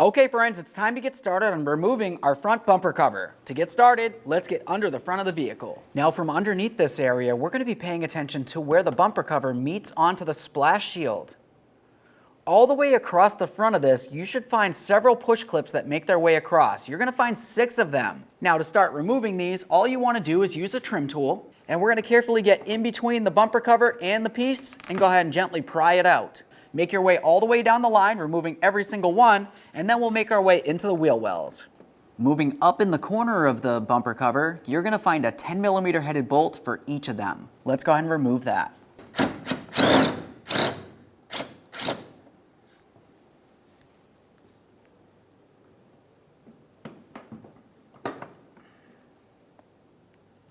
Okay friends, it's time to get started on removing our front bumper cover. To get started, let's get under the front of the vehicle. Now from underneath this area, we're going to be paying attention to where the bumper cover meets onto the splash shield. All the way across the front of this, you should find several push clips that make their way across. You're going to find 6 of them. Now to start removing these, all you want to do is use a trim tool, and we're going to carefully get in between the bumper cover and the piece and go ahead and gently pry it out. Make your way all the way down the line, removing every single one, and then we'll make our way into the wheel wells. Moving up in the corner of the bumper cover, you're going to find a 10mm headed bolt for each of them. Let's go ahead and remove that.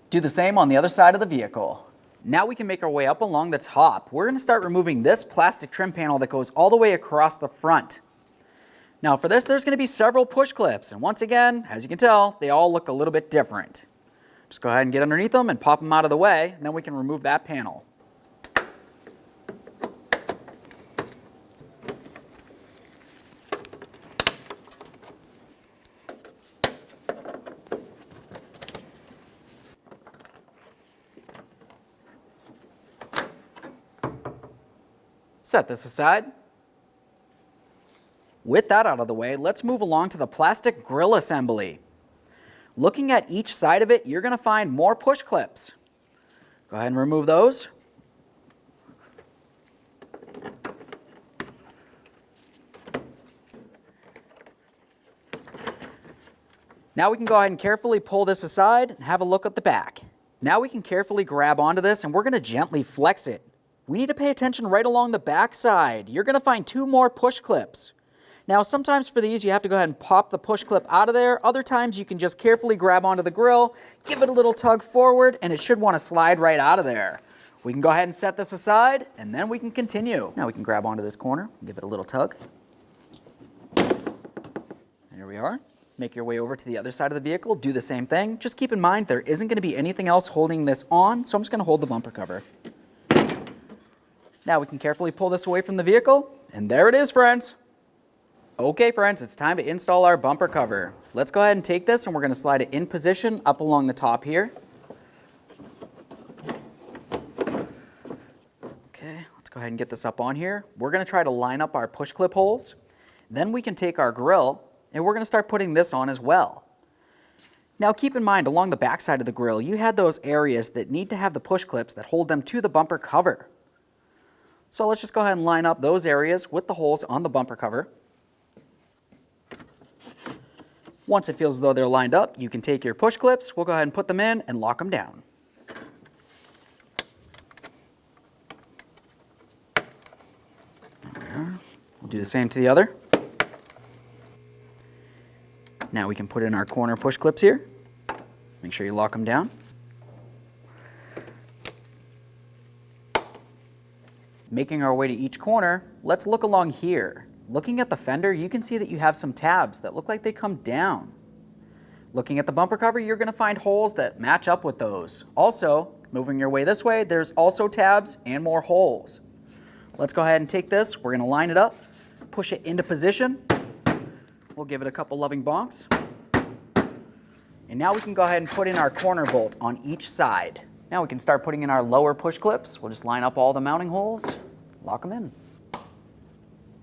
Do the same on the other side of the vehicle. Now we can make our way up along the top. We're going to start removing this plastic trim panel that goes all the way across the front. Now for this, there's going to be several push clips, and once again, as you can tell, they all look a little bit different. Just go ahead and get underneath them and pop them out of the way, and then we can remove that panel. Set this aside. With that out of the way, let's move along to the plastic grill assembly. Looking at each side of it, you're going to find more push clips. Go ahead and remove those. Now we can go ahead and carefully pull this aside and have a look at the back. Now we can carefully grab onto this and we're going to gently flex it. We need to pay attention right along the back side. You're going to find 2 more push clips. Now sometimes for these you have to go ahead and pop the push clip out of there. Other times you can just carefully grab onto the grill, give it a little tug forward, and it should want to slide right out of there. We can go ahead and set this aside, and then we can continue. Now we can grab onto this corner, give it a little tug. There we are. Make your way over to the other side of the vehicle, do the same thing. Just keep in mind there isn't going to be anything else holding this on, so I'm just going to hold the bumper cover. Now we can carefully pull this away from the vehicle, and there it is, friends. Okay, friends, it's time to install our bumper cover. Let's go ahead and take this, and we're going to slide it in position up along the top here. Okay, let's go ahead and get this up on here. We're going to try to line up our push clip holes. Then we can take our grill, and we're going to start putting this on as well. Now keep in mind, along the back side of the grill, you had those areas that need to have the push clips that hold them to the bumper cover. So let's just go ahead and line up those areas with the holes on the bumper cover. Once it feels as though they're lined up, you can take your push clips, we'll go ahead and put them in and lock them down. There. We'll do the same to the other. Now we can put in our corner push clips here. Make sure you lock them down. Making our way to each corner, let's look along here. Looking at the fender, you can see that you have some tabs that look like they come down. Looking at the bumper cover, you're going to find holes that match up with those. Also, moving your way this way, there's also tabs and more holes. Let's go ahead and take this. We're going to line it up, push it into position. We'll give it a couple loving bonks. And now we can go ahead and put in our corner bolt on each side. Now we can start putting in our lower push clips. We'll just line up all the mounting holes, lock them in.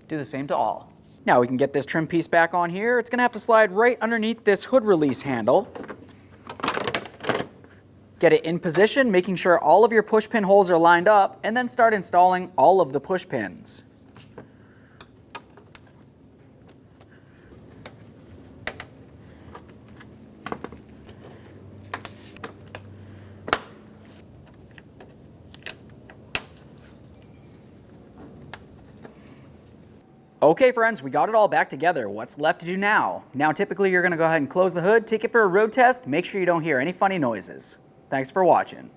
Do the same to all. Now we can get this trim piece back on here. It's going to have to slide right underneath this hood release handle. Get it in position, making sure all of your push pin holes are lined up, and then start installing all of the push pins. Okay friends, we got it all back together. What's left to do now? Now typically you're going to go ahead and close the hood, take it for a road test, make sure you don't hear any funny noises. Thanks for watching.